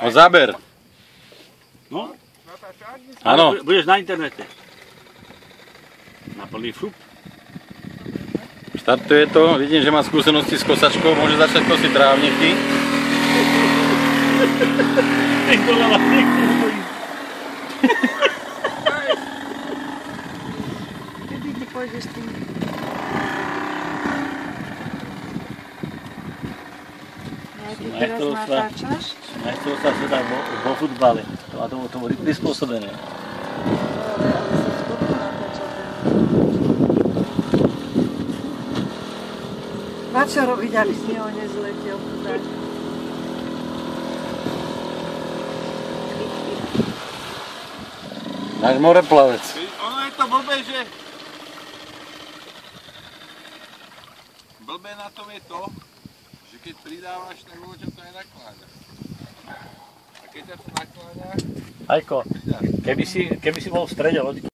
O záber. No? Áno. Budeš na internete. Na plný šup. Štartuje to, vidím, že má skúsenosti s kosačkou, môže začať kosiť trávniky. Kedy ty pôjdeš tým? Ty teraz natáčaš? Majstrovstvá sveta vo futbale. A tomu prispôsobené. Ale sa v tomto natáča ten. Na čo robiť, aby z neho nezletel chudák? Náš moreplavec. Ono je to blbé, že... Blbé na tom je to, že keď pridávaš, tak dlho ťa to aj nakláda. A keď ťa to nakláda... Hajko, keby si bol v strede loďky,